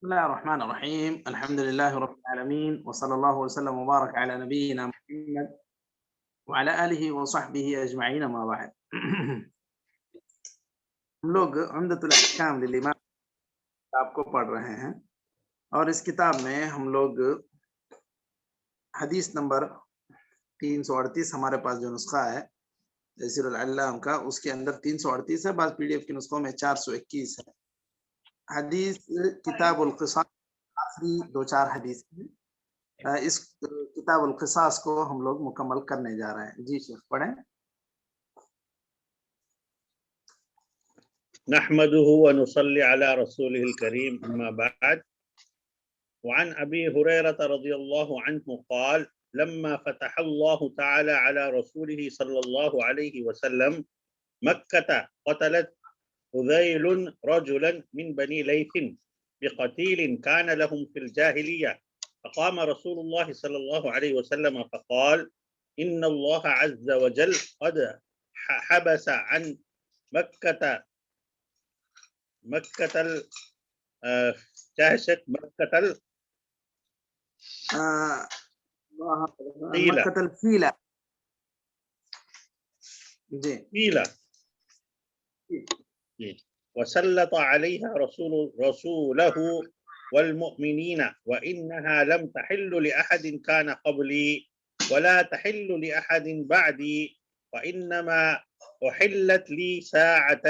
بسم الله الرحمن الرحيم. الحمد لله رب العالمين، وصلى الله وسلم وبارك على نبينا محمد وعلى آله وصحبه أجمعين، ما بعد. ہم لوگ عمدۃ الاحکام للامام کتاب کو پڑھ رہے ہیں، اور اس کتاب میں ہم لوگ حدیث نمبر 338 ہمارے پاس جو نسخہ ہے تیسیر العلام کا، اس کے اندر 338 ہے، بعض PDF کے نسخوں میں 421 ہے۔ حدیث کتاب القصاص آخری 2-4 حدیث ہیں۔ اس کتاب القصاص کو ہم لوگ مکمل کرنے جا رہے ہیں۔ جی شیخ پڑھیں۔ نحمده ونصلي على رسوله الكريم أما بعد. وعن أبي هريرة رضي الله عنه قال: لما فتح الله تعالى على رسوله صلى الله عليه وسلم مكة قتلت هذيل رجلا من بني ليث بقتيل كان لهم في الجاهلية، فقام رسول الله صلى الله عليه وسلم فقال: إن الله عز وجل قد حبس عن مكة الفيلة وسلط عليها رسوله والمؤمنين، وإنها لم تحل لأحد كان قبلي ولا تحل لأحد بعدي، وإنما أحلت لي ساعة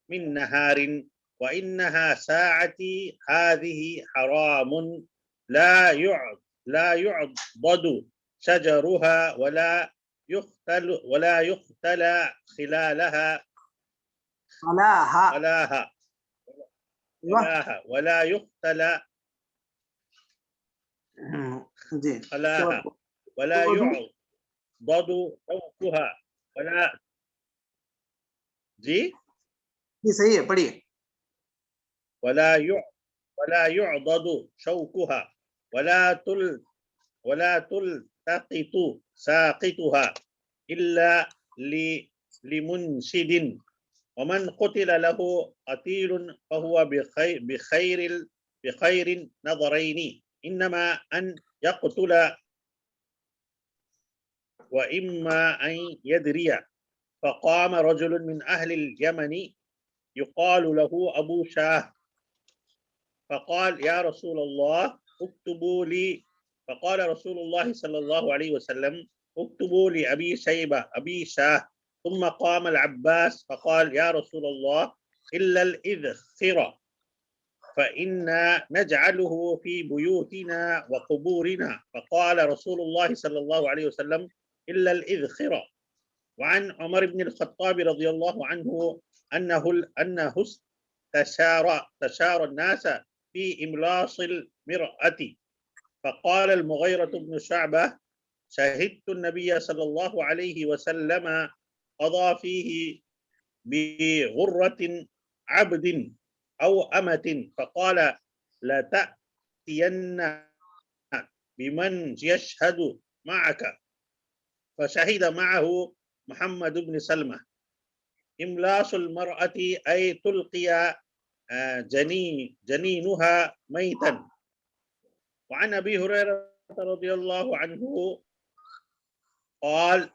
من نهار، وإنها ساعتي هذه حرام لا يعضد شجرها ولا يقتل خلالها ولا يقتل خلاها ولا يعضد شوكها ولا جی صحیح ہے، پڑھیے۔ ولا يعضد شوكها ولا تلتقط ساقطها إلا لمنشد، ومن قتل له قتيل فهو بخير نظرين، إنما أن يقتل وإما أن يدري. فقام رجل من أهل اليمن يقال له أبو شاه فقال: يا رسول الله اكتبوا لي. فقال رسول الله صلى الله عليه وسلم: اكتبوا لأبي شيبة أبي شاه. ثم قام العباس فقال: يا رسول الله إلا الإذخر فإنا نجعله في بيوتنا وقبورنا. فقال رسول الله صلى الله عليه وسلم: إلا الإذخر. وعن عمر بن الخطاب رضي الله عنه أنه استشار الناس في إملاص المرأة، فقال المغيرة بن شعبة: شهدت النبي صلى الله عليه وسلم قضى فيه بغرة عبد أو أمة، فقال: لتأتين بمن يشهد معك، فشهد معه محمد بن سلمة. إملاص المرأة أي تلقي جنينها ميتا. وعن أبي هريرة رضي الله عنه قال: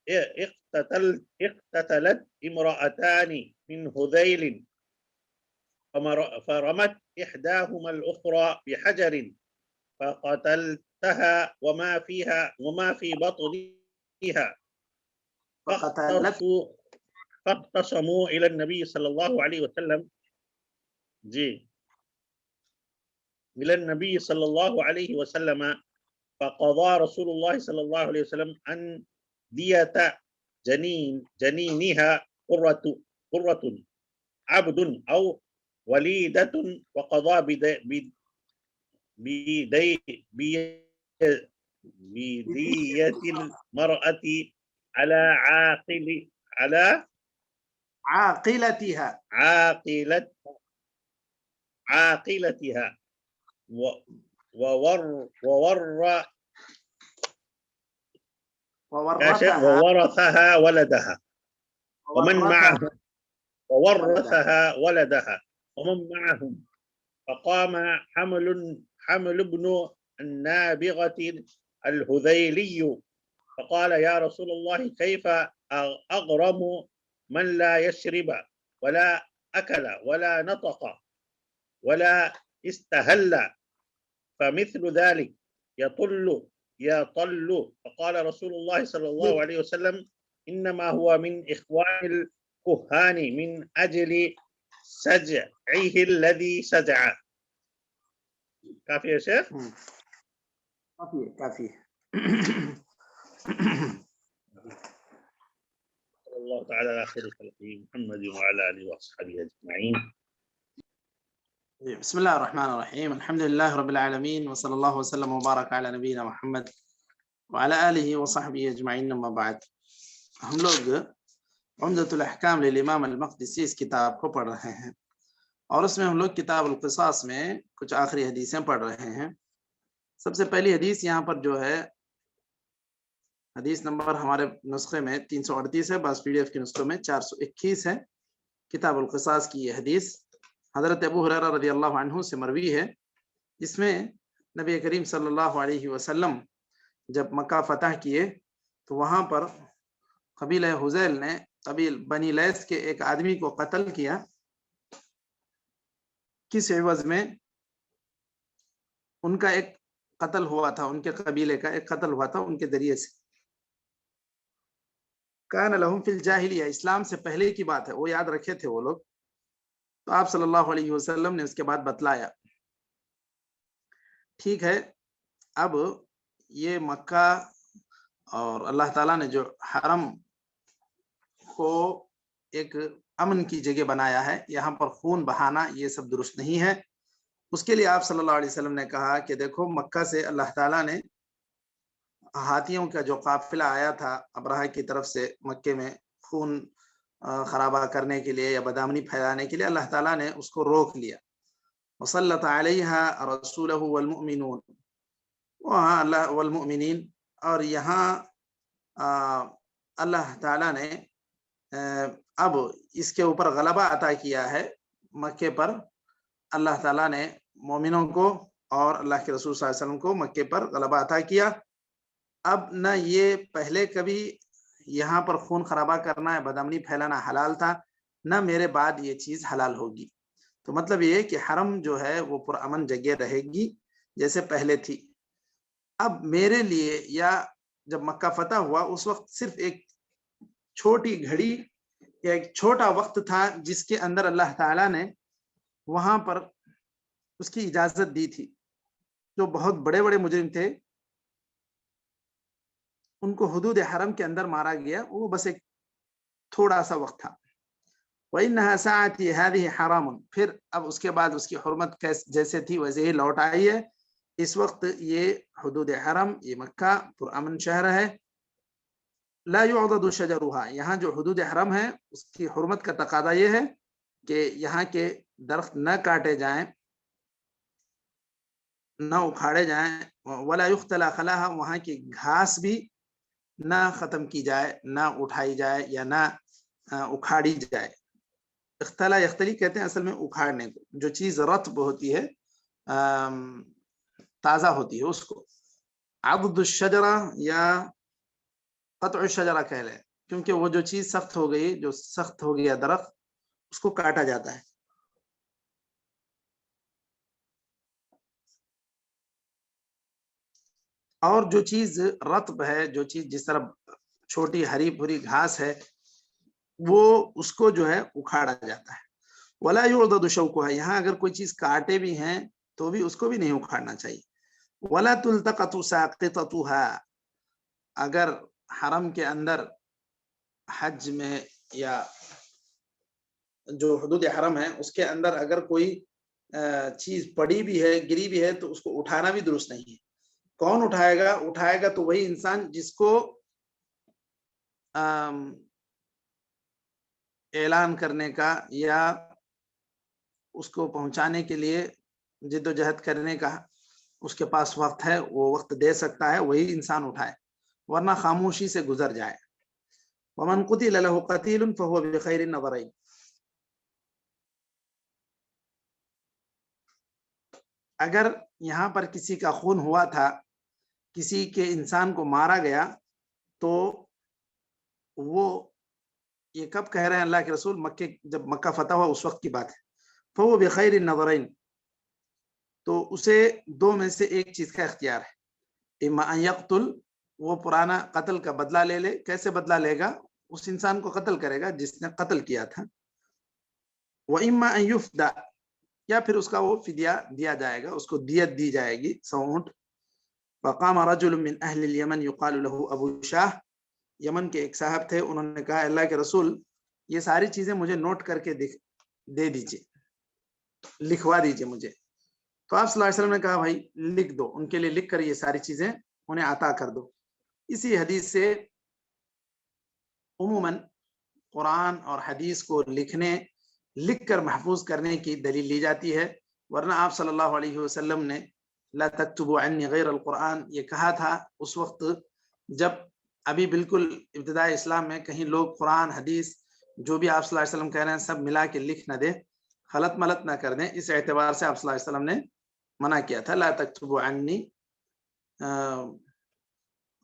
اقتتلت امرأتان من هذيل فرمت إحداهما الأخرى بحجر فقتلتها وما في بطنها، فاقتصموا إلى النبي صلى الله عليه وسلم إلى النبي صلى الله عليه وسلم، فقضى رسول الله صلى الله عليه وسلم أن دية جنينها قرة عبد أو وليدة، وقضى بدية المرأة على عاقلتها وورثها ولدها ومن معهم ومن معهم فقام حمل بن النابغة الهذيلي فقال يا رسول الله كيف أغرم من لا يشرب ولا أكل ولا نطق ولا استهل فمثل ذلك يطل فقال رسول الله صلى الله عليه وسلم إنما هو من إخوان الكهان من أجل سجعه الذي سجع. کافی ہے شیخ؟ کافی اللہ تعالی علی خیر خلقه محمد وعلى آله وصحبه أجمعين. بسم الله الرحمن الرحيم. الحمد لله رب العالمين وصلى الله وسلم وبارك على نبينا محمد وعلى آله وصحبه أجمعين. أما بعد، ہم لوگ عمدۃ الاحکام للامام المقدسی اس کتاب کو پڑھ رہے ہیں، اور اس میں ہم لوگ کتاب القصاص میں کچھ آخری حدیثیں پڑھ رہے ہیں. سب سے پہلی حدیث یہاں پر جو ہے، حدیث نمبر ہمارے نسخے میں 338 ہے، بعض پی ڈی ایف کے نسخوں میں 421 ہے. کتاب القصاص کی یہ حدیث حضرت ابو ہریرہ رضی اللہ عنہ سے مروی ہے. اس میں نبی کریم صلی اللہ علیہ وسلم جب مکہ فتح کیے تو وہاں پر قبیلہ حذیل نے قبیل بنی لیث کے ایک آدمی کو قتل کیا. کس عوض میں؟ ان کا ایک قتل ہوا تھا، ان کے قبیلے کا ایک قتل ہوا تھا ان کے ذریعے سے. کان لہم فی الجاہلیہ، اسلام سے پہلے کی بات ہے، وہ یاد رکھے تھے وہ لوگ. تو آپ صلی اللہ علیہ وسلم نے اس کے بعد بتلایا. ٹھیک ہے، اب یہ مکہ اور اللہ تعالیٰ نے جو حرم کو ایک امن کی جگہ بنایا ہے، یہاں پر خون بہانا یہ سب درست نہیں ہے. اس کے لیے آپ صلی اللہ علیہ وسلم نے کہا کہ دیکھو، مکہ سے اللہ تعالیٰ نے ہاتھیوں کا جو قافلہ آیا تھا ابرہہ کی طرف سے مکے میں خون خرابہ کرنے کے لیے یا بدامنی پھیلانے کے لیے، اللہ تعالیٰ نے اس کو روک لیا. وسلط علیہا رسولہ والمؤمنون، وہاں اللہ والمؤمنین، اور یہاں اللہ تعالیٰ نے اب اس کے اوپر غلبہ عطا کیا ہے. مکے پر اللہ تعالیٰ نے مومنوں کو اور اللہ کے رسول صلی اللہ علیہ وسلم کو مکے پر غلبہ عطا کیا. اب نہ یہ پہلے کبھی یہاں پر خون خرابہ کرنا ہے، بدامنی پھیلانا حلال تھا، نہ میرے بعد یہ چیز حلال ہوگی. تو مطلب یہ کہ حرم جو ہے وہ پرامن جگہ رہے گی جیسے پہلے تھی. اب میرے لیے، یا جب مکہ فتح ہوا اس وقت صرف ایک چھوٹی گھڑی یا ایک چھوٹا وقت تھا جس کے اندر اللہ تعالیٰ نے وہاں پر اس کی اجازت دی تھی. جو بہت بڑے بڑے مجرم تھے ان کو حدود حرم کے اندر مارا گیا، وہ بس ایک تھوڑا سا وقت تھا. وَإِنَّهَا سَاعَتِي هَذِهِ حَرَامٌ، پھر اب اس کے بعد اس کی حرمت جیسے تھی ویسے ہی لوٹ آئی ہے. اس وقت یہ حدود حرم، یہ مکہ پرامن شہر ہے. لا يعضد شجرها، یہاں جو حدود حرم ہے اس کی حرمت کا تقاضا یہ ہے کہ یہاں کے درخت نہ کاٹے جائیں، نہ اکھاڑے جائیں. ولا يختلى خلاها، وہاں کی گھاس بھی نہ ختم کی جائے، نہ اٹھائی جائے یا نہ اکھاڑی جائے. اختلا یختلی کہتے ہیں اصل میں اکھاڑنے کو، جو چیز رطب ہوتی ہے، تازہ ہوتی ہے، اس کو. عضد الشجرہ یا قطع الشجرہ کہہ لیں، کیونکہ وہ جو چیز سخت ہو گئی، جو سخت ہو گیا درخت، اس کو کاٹا جاتا ہے. اور جو چیز رطب ہے، جو چیز جس طرح چھوٹی ہری بھری گھاس ہے، وہ اس کو جو ہے اکھاڑا جاتا ہے. ولا يعضد شوكها، یہاں اگر کوئی چیز کاٹے بھی ہیں تو بھی اس کو بھی نہیں اکھاڑنا چاہیے. ولا تلتقط ساقطتها، اگر حرم کے اندر حج میں یا جو حدود حرم ہے اس کے اندر اگر کوئی چیز پڑی بھی ہے، گری بھی ہے، تو اس کو اٹھانا بھی درست نہیں ہے. کون اٹھائے گا؟ اٹھائے گا تو وہی انسان جس کو اعلان کرنے کا یا اس کو پہنچانے کے لیے جد و جہد کرنے کا اس کے پاس وقت ہے، وہ وقت دے سکتا ہے، وہی انسان اٹھائے، ورنہ خاموشی سے گزر جائے. ومن قتل له قتیل فهو بخیر النظرین. اگر یہاں پر کسی کا خون ہوا تھا، کسی کے انسان کو مارا گیا، تو وہ یہ کب کہہ رہے ہیں اللہ کے رسول؟ مکے جب مکہ فتح ہوا اس وقت کی بات ہے. فهو بخیر النظرین، تو اسے دو میں سے ایک چیز کا اختیار ہے. اما ان یقتل، وہ پرانا قتل کا بدلہ لے لے. کیسے بدلہ لے گا؟ اس انسان کو قتل کرے گا جس نے قتل کیا تھا. وَإِمَّا أَن يُفْدَى، یا پھر اس کا وہ فدیہ دیا جائے گا، اس کو دیت دی جائے گی 100 اونٹ. فَقَامَ رَجُلٌ مِّنْ أَهْلِ الْيَمَنِ يُقَالُ لَهُ أَبُو شاہ، یمن کے ایک صاحب تھے، انہوں نے کہا اللہ کے رسول یہ ساری چیزیں مجھے نوٹ کر کے دے دیجیے، لکھوا دیجیے مجھے. تو آپ صلی اللہ علیہ وسلم نے کہا بھائی لکھ دو، ان کے لیے لکھ کر یہ ساری چیزیں انہیں عطا کر دو. اسی حدیث سے عموماً قرآن اور حدیث کو لکھ کر محفوظ کرنے کی دلیل لی جاتی ہے، ورنہ آپ صلی اللہ علیہ وسلم نے لا تکتبوا عنی غیر القرآن یہ کہا تھا اس وقت جب ابھی بالکل ابتدائی اسلام میں کہیں لوگ قرآن حدیث جو بھی آپ صلی اللہ علیہ وسلم کہہ رہے ہیں سب ملا کے لکھ نہ دیں، خلط ملط نہ کر دیں. اس اعتبار سے آپ صلی اللہ علیہ وسلم نے منع کیا تھا لا تکتبوا عنی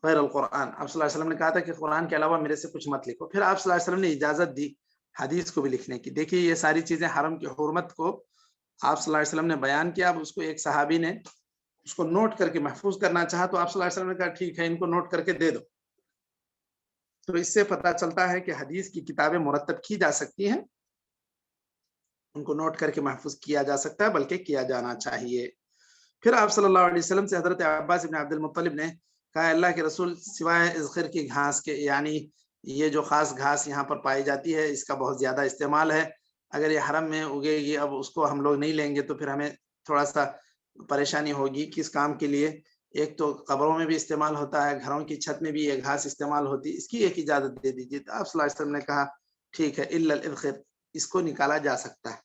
غیر القرآن. آپ صلی اللہ علیہ وسلم نے کہا تھا کہ قرآن کے علاوہ میرے سے کچھ مت لکھو. پھر آپ صلی اللہ علیہ وسلم نے اجازت دی حدیث کو بھی لکھنے کی. دیکھیے یہ ساری چیزیں حرم کی حرمت کو آپ صلی اللہ علیہ وسلم نے بیان کیا. اب اس کو ایک صحابی نے اس کو نوٹ کر کے محفوظ کرنا چاہا تو آپ صلی اللہ علیہ وسلم نے کہا ٹھیک ہے ان کو نوٹ کر کے دے دو. تو اس سے پتہ چلتا ہے کہ حدیث کی کتابیں مرتب کی جا سکتی ہیں، ان کو نوٹ کر کے محفوظ کیا جا سکتا ہے، بلکہ کیا جانا چاہیے. پھر آپ صلی اللہ علیہ وسلم سے حضرت عباس ابن عبد المطلب نے کہا اللہ کے رسول سوائے اذخر کی گھاس کے، یعنی یہ جو خاص گھاس یہاں پر پائی جاتی ہے اس کا بہت زیادہ استعمال ہے، اگر یہ حرم میں اگے گی اب اس کو ہم لوگ نہیں لیں گے تو پھر ہمیں تھوڑا سا پریشانی ہوگی. کس کام کے لیے؟ ایک تو قبروں میں بھی استعمال ہوتا ہے، گھروں کی چھت میں بھی یہ گھاس استعمال ہوتی، اس کی ایک اجازت دے دیجیے. تو آپ صلی اللہ علیہ وسلم نے کہا ٹھیک ہے الا الاذخر، اس کو نکالا جا سکتا ہے.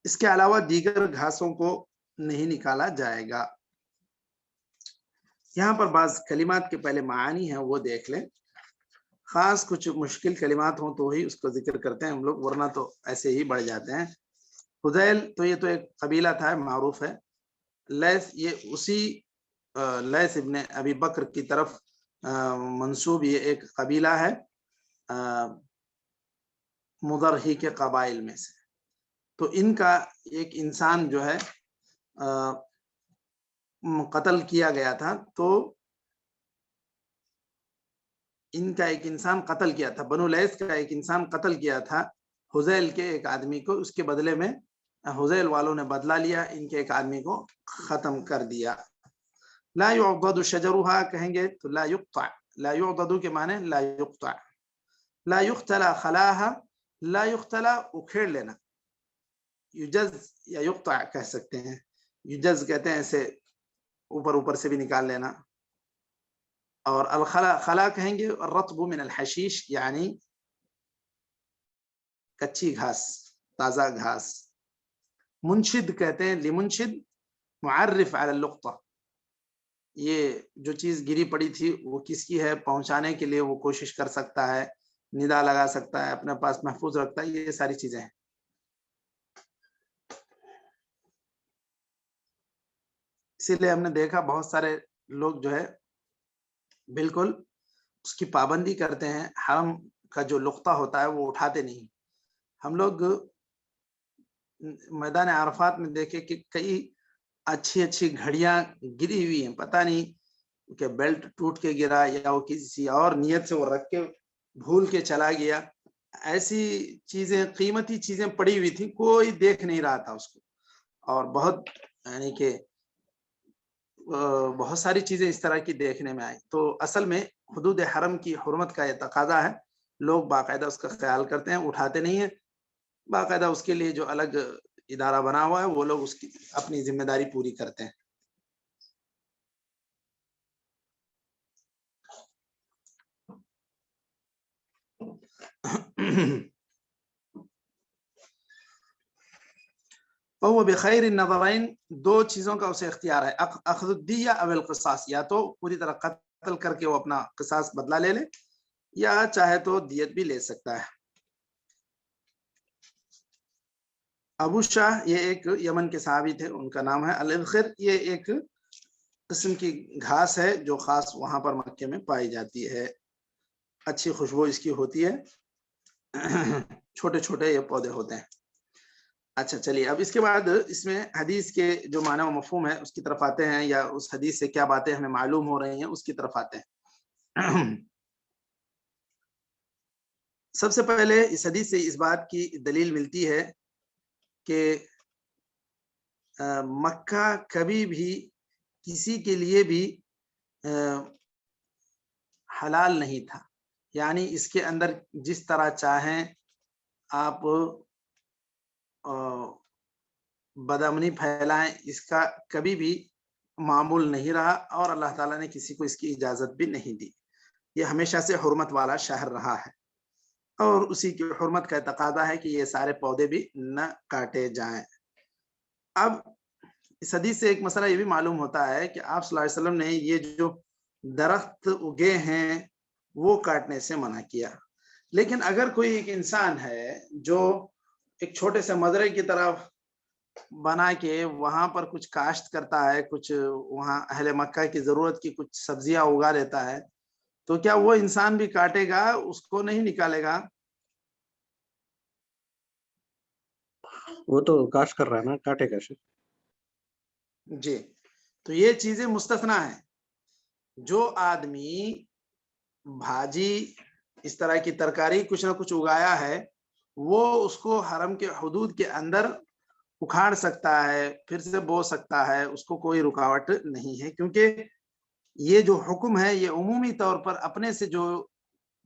اس کے علاوہ دیگر گھاسوں کو نہیں نکالا جائے گا. یہاں پر بعض کلمات کے پہلے معانی ہیں وہ دیکھ لیں، خاص کچھ مشکل کلمات ہوں تو ہی اس کو ذکر کرتے ہیں ہم لوگ، ورنہ تو ایسے ہی بڑھ جاتے ہیں. حذیل تو یہ تو ایک قبیلہ تھا معروف ہے. لیث یہ اسی لیث ابن ابی بکر کی طرف منسوب یہ ایک قبیلہ ہے مضر ہی کے قبائل میں سے. تو ان کا ایک انسان جو ہے قتل کیا گیا تھا، تو ان کا ایک انسان قتل کیا تھا، بنو لیث کا ایک انسان قتل کیا تھا حذیل کے ایک آدمی کو. اس کے بدلے میں حذیل والوں نے بدلہ لیا، ان کے ایک آدمی کو ختم کر دیا. لا يعضد شجرها کہیں گے تو لا يقطع، لا يعضد کے معنی لا يقطع. لا يختلى خلاها، لا يختلى اکھیڑ لینا. یجز یا یقطع کہہ سکتے ہیں، یجز کہتے ہیں ایسے اوپر اوپر سے بھی نکال لینا. اور الخلا، خلا کہیں گے الرطب من الحشیش، یعنی کچی گھاس، تازہ گھاس. منشد کہتے ہیں لمنشد معرف علی اللقطہ، یہ جو چیز گری پڑی تھی وہ کس کی ہے پہنچانے کے لیے وہ کوشش کر سکتا ہے، ندا لگا سکتا ہے، اپنے پاس محفوظ رکھتا ہے. یہ ساری چیزیں ہیں. اسی لیے ہم نے دیکھا بہت سارے لوگ جو ہے بالکل اس کی پابندی کرتے ہیں، حرم کا جو لقطہ ہوتا ہے وہ اٹھاتے نہیں. ہم لوگ میدان عرفات میں دیکھے کہ کئی اچھی اچھی گھڑیاں گری ہوئی ہیں، پتہ نہیں کہ بیلٹ ٹوٹ کے گرا یا وہ کسی اور نیت سے وہ رکھ کے بھول کے چلا گیا. ایسی چیزیں، قیمتی چیزیں پڑی ہوئی تھی، کوئی دیکھ نہیں رہا تھا اس کو. اور بہت یعنی کہ بہت ساری چیزیں اس طرح کی دیکھنے میں آئی. تو اصل میں حدود حرم کی حرمت کا یہ تقاضا ہے، لوگ باقاعدہ اس کا خیال کرتے ہیں، اٹھاتے نہیں ہیں. باقاعدہ اس کے لیے جو الگ ادارہ بنا ہوا ہے وہ لوگ اس کی اپنی ذمہ داری پوری کرتے ہیں. وہ بخیر النظرین، دو چیزوں کا اسے اختیار ہے، اخذ الدیہ او القصاص، یا تو پوری طرح قتل کر کے وہ اپنا قصاص بدلہ لے لے، یا چاہے تو دیت بھی لے سکتا ہے. ابو شاہ یہ ایک یمن کے صحابی تھے، ان کا نام ہے الادخر. یہ ایک قسم کی گھاس ہے جو خاص وہاں پر مکے میں پائی جاتی ہے، اچھی خوشبو اس کی ہوتی ہے، چھوٹے چھوٹے یہ پودے ہوتے ہیں. اچھا چلیے، اب اس کے بعد اس میں حدیث کے جو معنی و مفہوم ہے اس کی طرف آتے ہیں، یا اس حدیث سے کیا باتیں ہمیں معلوم ہو رہی ہیں اس کی طرف آتے ہیں. سب سے پہلے اس حدیث سے اس بات کی دلیل ملتی ہے کہ مکہ کبھی بھی کسی کے لیے بھی حلال نہیں تھا. یعنی اس کے اندر جس طرح چاہیں آپ بدامنی پھیلائیں، اس کا کبھی بھی معمول نہیں رہا، اور اللہ تعالیٰ نے کسی کو اس کی اجازت بھی نہیں دی. یہ ہمیشہ سے حرمت والا شہر رہا ہے، اور اسی کی حرمت کا تقاضا ہے کہ یہ سارے پودے بھی نہ کاٹے جائیں. اب اس حدیث سے ایک مسئلہ یہ بھی معلوم ہوتا ہے کہ آپ صلی اللہ علیہ وسلم نے یہ جو درخت اگے ہیں وہ کاٹنے سے منع کیا. لیکن اگر کوئی ایک انسان ہے جو ایک چھوٹے سے مزرعے کی طرف بنا کے وہاں پر کچھ کاشت کرتا ہے، کچھ وہاں اہل مکہ کی ضرورت کی کچھ سبزیاں اگا لیتا ہے، تو کیا وہ انسان بھی کاٹے گا؟ اس کو نہیں نکالے گا؟ وہ تو کاشت کر رہا ہے نا، کاٹے گا. جی، تو یہ چیزیں مستثنا ہیں. جو آدمی بھاجی اس طرح کی ترکاری کچھ نہ کچھ اگایا ہے، وہ اس کو حرم کے حدود کے اندر اکھاڑ سکتا ہے، پھر سے بو سکتا ہے، اس کو کوئی رکاوٹ نہیں ہے. کیونکہ یہ جو حکم ہے یہ عمومی طور پر اپنے سے جو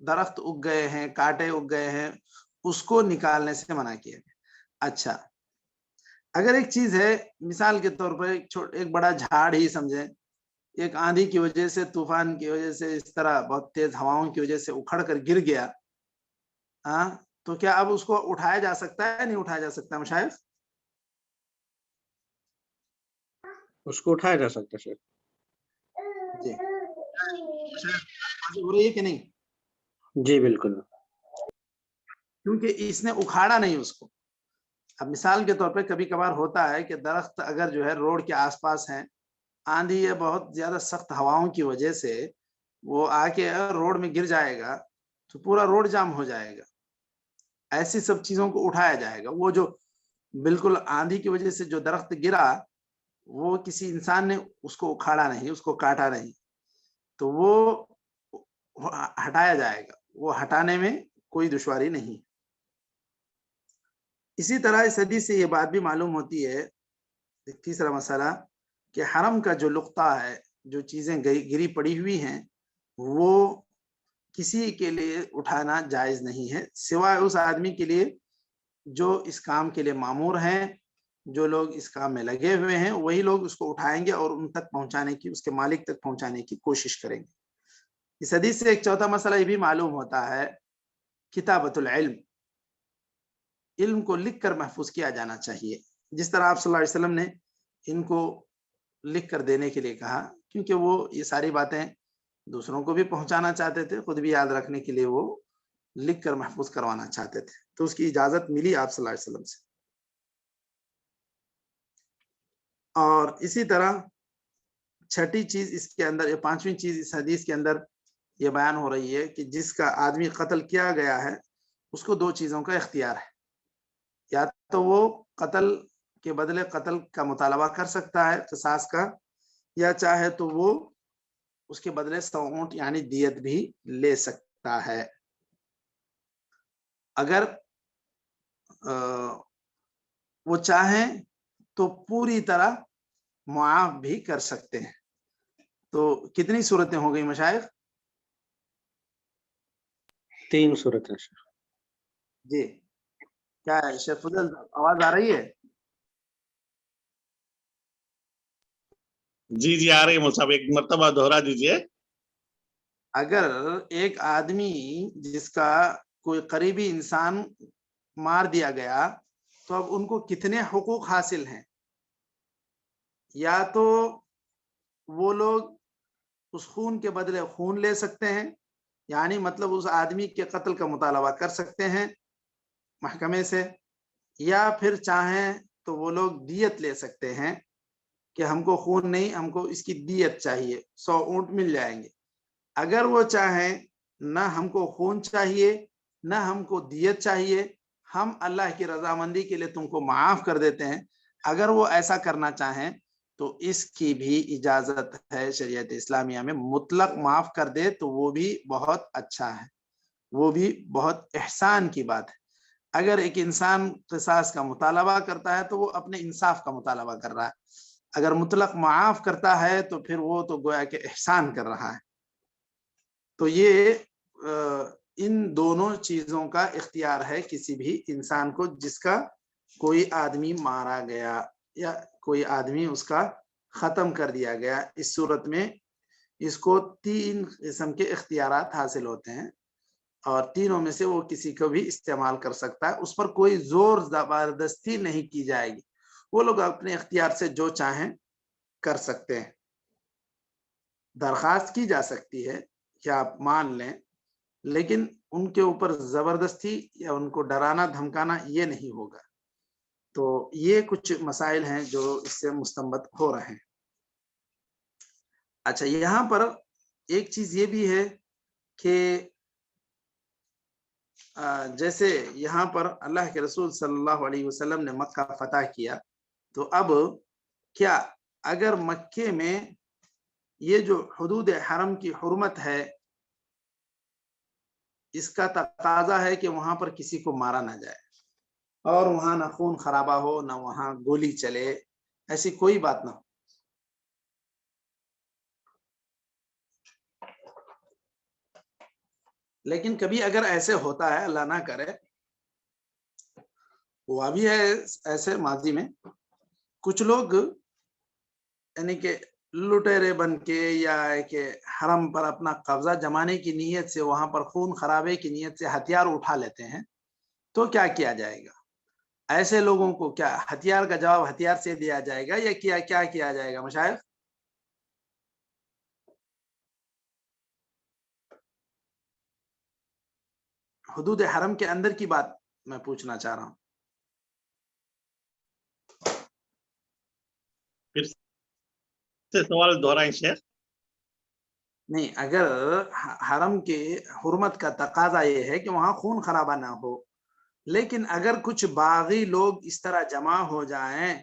درخت اگ گئے ہیں، کاٹے اگ گئے ہیں، اس کو نکالنے سے منع کیا گیا. اچھا، اگر ایک چیز ہے، مثال کے طور پر ایک بڑا جھاڑ ہی سمجھیں، ایک آندھی کی وجہ سے، طوفان کی وجہ سے، اس طرح بہت تیز ہواؤں کی وجہ سے اکھڑ کر گر گیا، تو کیا اب اس کو اٹھایا جا سکتا ہے؟ نہیں اٹھایا جا سکتا مشائخ؟ اس کو اٹھایا جا سکتا ہے. جی ہو رہی ہے کہ نہیں؟ جی بالکل. کیونکہ اس نے اکھاڑا نہیں اس کو. اب مثال کے طور پہ کبھی کبھار ہوتا ہے کہ درخت اگر جو ہے روڈ کے آس پاس ہیں، آندھی یا بہت زیادہ سخت ہواؤں کی وجہ سے وہ آ کے روڈ میں گر جائے گا تو پورا روڈ جام ہو جائے گا. ایسی سب چیزوں کو اٹھایا جائے گا. وہ جو بالکل آندھی کی وجہ سے جو درخت گرا، وہ کسی انسان نے اس کو اکھاڑا نہیں، اس کو کاٹا نہیں، تو وہ ہٹایا جائے گا. وہ ہٹانے میں کوئی دشواری نہیں. اسی طرح اس حدیث سے یہ بات بھی معلوم ہوتی ہے، تیسرا مسئلہ، کہ حرم کا جو لقطہ ہے، جو چیزیں گری پڑی ہوئی ہیں، وہ کسی کے لیے اٹھانا جائز نہیں ہے، سوائے اس آدمی کے لیے جو اس کام کے لیے مامور ہیں. جو لوگ اس کام میں لگے ہوئے ہیں وہی لوگ اس کو اٹھائیں گے اور ان تک پہنچانے کی، اس کے مالک تک پہنچانے کی کوشش کریں گے. اس حدیث سے ایک چوتھا مسئلہ یہ بھی معلوم ہوتا ہے، کتابت العلم، علم کو لکھ کر محفوظ کیا جانا چاہیے. جس طرح آپ صلی اللہ علیہ وسلم نے ان کو لکھ کر دینے کے لیے کہا، کیونکہ وہ یہ ساری باتیں دوسروں کو بھی پہنچانا چاہتے تھے، خود بھی یاد رکھنے کے لیے وہ لکھ کر محفوظ کروانا چاہتے تھے، تو اس کی اجازت ملی آپ صلی اللہ علیہ وسلم سے. اور اسی طرح چھٹی چیز اس کے اندر، پانچویں چیز اس حدیث کے اندر یہ بیان ہو رہی ہے کہ جس کا آدمی قتل کیا گیا ہے اس کو دو چیزوں کا اختیار ہے. یا تو وہ قتل کے بدلے قتل کا مطالبہ کر سکتا ہے، قصاص کا، یا چاہے تو وہ اس کے بدلے 100 اونٹ یعنی دیت بھی لے سکتا ہے. اگر وہ چاہیں تو پوری طرح معاف بھی کر سکتے ہیں. تو کتنی صورتیں ہو گئی مشائخ؟ 3 صورتیں. جی، کیا ہے شیخ فضل، آواز آ رہی ہے؟ جی جی آ رہی ہے. مصعب ایک مرتبہ دوہرا دیجئے. اگر ایک آدمی جس کا کوئی قریبی انسان مار دیا گیا تو اب ان کو کتنے حقوق حاصل ہیں؟ یا تو وہ لوگ اس خون کے بدلے خون لے سکتے ہیں، یعنی مطلب اس آدمی کے قتل کا مطالبہ کر سکتے ہیں محکمے سے، یا پھر چاہیں تو وہ لوگ دیت لے سکتے ہیں کہ ہم کو خون نہیں، ہم کو اس کی دیت چاہیے، 100 اونٹ مل جائیں گے۔ اگر وہ چاہیں نہ ہم کو خون چاہیے نہ ہم کو دیت چاہیے، ہم اللہ کی رضامندی کے لیے تم کو معاف کر دیتے ہیں، اگر وہ ایسا کرنا چاہیں تو اس کی بھی اجازت ہے شریعت اسلامیہ میں۔ مطلق معاف کر دے تو وہ بھی بہت اچھا ہے، وہ بھی بہت احسان کی بات ہے۔ اگر ایک انسان قصاص کا مطالبہ کرتا ہے تو وہ اپنے انصاف کا مطالبہ کر رہا ہے، اگر مطلق معاف کرتا ہے تو پھر وہ تو گویا کہ احسان کر رہا ہے۔ تو یہ ان دونوں چیزوں کا اختیار ہے کسی بھی انسان کو جس کا کوئی آدمی مارا گیا یا کوئی آدمی اس کا ختم کر دیا گیا۔ اس صورت میں اس کو 3 قسم کے اختیارات حاصل ہوتے ہیں، اور تینوں میں سے وہ کسی کو بھی استعمال کر سکتا ہے، اس پر کوئی زور زبردستی نہیں کی جائے گی، وہ لوگ اپنے اختیار سے جو چاہیں کر سکتے ہیں۔ درخواست کی جا سکتی ہے کہ آپ مان لیں، لیکن ان کے اوپر زبردستی یا ان کو ڈرانا دھمکانا یہ نہیں ہوگا۔ تو یہ کچھ مسائل ہیں جو اس سے مستنبط ہو رہے ہیں۔ اچھا، یہاں پر ایک چیز یہ بھی ہے کہ جیسے یہاں پر اللہ کے رسول صلی اللہ علیہ وسلم نے مکہ فتح کیا، تو اب کیا اگر مکے میں یہ جو حدود حرم کی حرمت ہے، اس کا تقاضا ہے کہ وہاں پر کسی کو مارا نہ جائے اور وہاں نہ خون خرابہ ہو، نہ وہاں گولی چلے، ایسی کوئی بات نہ ہو۔ لیکن کبھی اگر ایسے ہوتا ہے، اللہ نہ کرے، ہوا بھی ہے ایسے ماضی میں، کچھ لوگ یعنی کہ لٹیرے بن کے یا کہ حرم پر اپنا قبضہ جمانے کی نیت سے، وہاں پر خون خرابے کی نیت سے ہتھیار اٹھا لیتے ہیں، تو کیا کیا جائے گا؟ ایسے لوگوں کو کیا ہتھیار کا جواب ہتھیار سے دیا جائے گا یا کیا کیا جائے گا مشائخ؟ حدود حرم کے اندر کی بات میں پوچھنا چاہ رہا ہوں۔ پھر سے سوال دہرائیں شیخ۔ نہیں، اگر حرم کے حرمت کا تقاضا یہ ہے کہ وہاں خون خرابہ نہ ہو، لیکن اگر کچھ باغی لوگ اس طرح جمع ہو جائیں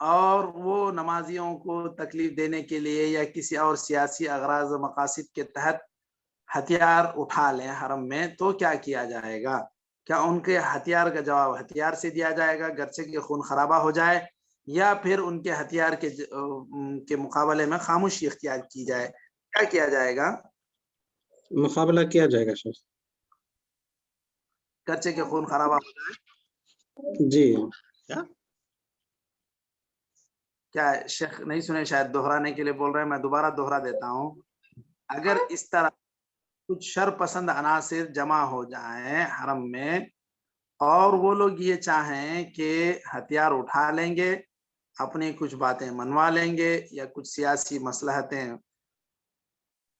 اور وہ نمازیوں کو تکلیف دینے کے لیے یا کسی اور سیاسی اغراض و مقاصد کے تحت ہتھیار اٹھا لیں حرم میں، تو کیا کیا جائے گا؟ کیا ان کے ہتھیار کا جواب ہتھیار سے دیا جائے گا گرچہ کہ خون خرابہ ہو جائے، یا پھر ان کے ہتھیار کے مقابلے میں خاموشی اختیار کی جائے؟ کیا کیا جائے گا؟ مقابلہ کیا جائے گا شیخ، گرچہ کہ خون خرابہ ہو جائے۔ جی کیا شیخ نہیں سنے؟ شاید دہرانے کے لیے بول رہے ہیں، میں دوبارہ دوہرا دیتا ہوں۔ اگر اس طرح کچھ شر پسند عناصر جمع ہو جائیں حرم میں اور وہ لوگ یہ چاہیں کہ ہتھیار اٹھا لیں گے، اپنی کچھ باتیں منوا لیں گے یا کچھ سیاسی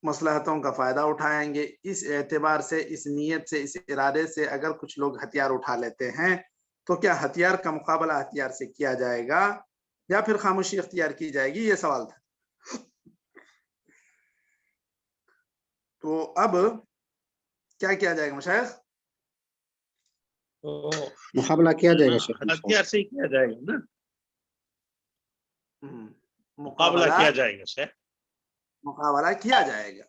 مصلحتوں کا فائدہ اٹھائیں گے، اس اعتبار سے، اس نیت سے، اس ارادے سے اگر کچھ لوگ ہتھیار اٹھا لیتے ہیں، تو کیا ہتھیار کا مقابلہ ہتھیار سے کیا جائے گا یا پھر خاموشی اختیار کی جائے گی؟ یہ سوال تھا۔ تو اب کیا کیا جائے گا مشائخ؟ مقابلہ کیا جائے گا شیخ، ہتھیار سے ہی کیا جائے گا نا، مقابلہ کیا جائے گا شیخ، مقابلہ کیا جائے گا،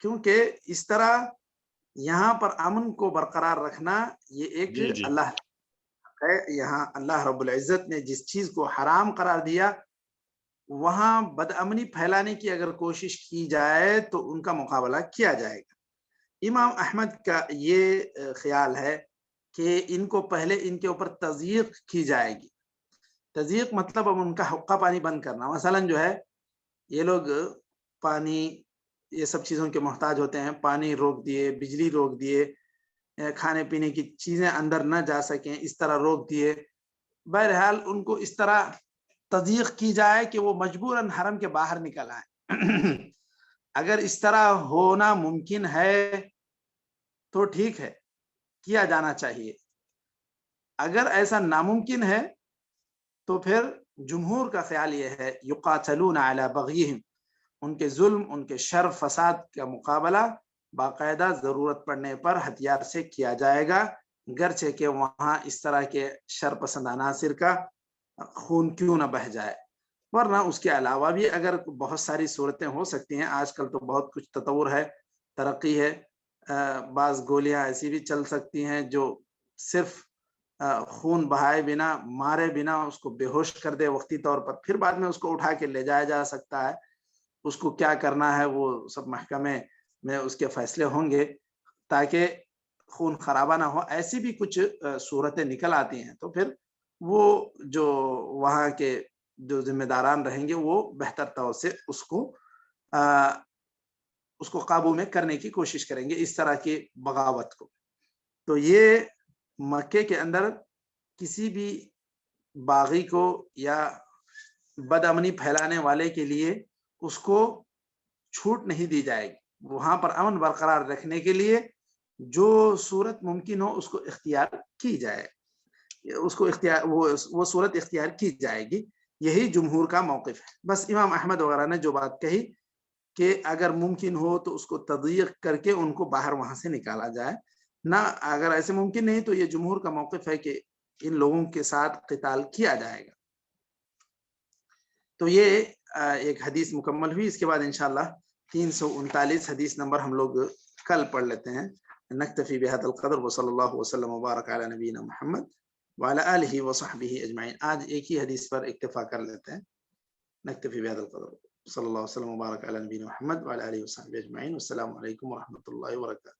کیونکہ اس طرح یہاں پر امن کو برقرار رکھنا یہ ایک جی اللہ ہے۔ یہاں اللہ رب العزت نے جس چیز کو حرام قرار دیا، وہاں بد امنی پھیلانے کی اگر کوشش کی جائے تو ان کا مقابلہ کیا جائے گا۔ امام احمد کا یہ خیال ہے کہ ان کو پہلے ان کے اوپر تضییق کی جائے گی۔ تضییق مطلب اب ان کا حقہ پانی بند کرنا۔ مثلا جو ہے یہ لوگ پانی، یہ سب چیزوں کے محتاج ہوتے ہیں، پانی روک دیے، بجلی روک دیے، کھانے پینے کی چیزیں اندر نہ جا سکیں اس طرح روک دیے۔ بہرحال ان کو اس طرح تضییق کی جائے کہ وہ مجبوراً حرم کے باہر نکل آئے۔ اگر اس طرح ہونا ممکن ہے تو ٹھیک ہے، کیا جانا چاہیے۔ اگر ایسا ناممکن ہے تو پھر جمہور کا خیال یہ ہے یقاتلون علی بغیہم، ان کے ظلم، ان کے شر فساد کا مقابلہ باقاعدہ ضرورت پڑنے پر ہتھیار سے کیا جائے گا، گرچہ کہ وہاں اس طرح کے شر پسند عناصر کا خون کیوں نہ بہہ جائے۔ ورنہ اس کے علاوہ بھی اگر بہت ساری صورتیں ہو سکتی ہیں، آج کل تو بہت کچھ تطور ہے، ترقی ہے، بعض گولیاں ایسی بھی چل سکتی ہیں جو صرف خون بہائے بنا، مارے بنا اس کو بے ہوش کر دے وقتی طور پر، پھر بعد میں اس کو اٹھا کے لے جایا جا سکتا ہے۔ اس کو کیا کرنا ہے وہ سب محکمے میں اس کے فیصلے ہوں گے تاکہ خون خرابہ نہ ہو۔ ایسی بھی کچھ صورتیں نکل آتی ہیں، تو پھر وہ جو وہاں کے جو ذمہ داران رہیں گے وہ بہتر طور سے اس کو قابو میں کرنے کی کوشش کریں گے، اس طرح کی بغاوت کو۔ تو یہ مکے کے اندر کسی بھی باغی کو یا بدامنی پھیلانے والے کے لیے اس کو چھوٹ نہیں دی جائے گی۔ وہاں پر امن برقرار رکھنے کے لیے جو صورت ممکن ہو اس کو اختیار کی جائے، اس کو وہ صورت اختیار کی جائے گی۔ یہی جمہور کا موقف ہے۔ بس امام احمد وغیرہ نے جو بات کہی کہ اگر ممکن ہو تو اس کو تضییق کر کے ان کو باہر وہاں سے نکالا جائے، نہ اگر ایسے ممکن نہیں تو یہ جمہور کا موقف ہے کہ ان لوگوں کے ساتھ قتال کیا جائے گا۔ تو یہ ایک حدیث مکمل ہوئی۔ اس کے بعد انشاءاللہ 339 حدیث نمبر ہم لوگ کل پڑھ لیتے ہیں۔ نکتفی بہذا القدر وصلی اللہ وسلم وبارک علی نبینا محمد وعلی آلہ وصحبہ اجمعین۔ آج ایک ہی حدیث پر اکتفا کر لیتے ہیں۔ نکتفی بہذا القدر صلی اللہ وسلم وبارک علی نبینا محمد وعلی آلہ وصحبہ اجمعین۔ والسلام علیکم ورحمۃ اللہ وبرکاتہ۔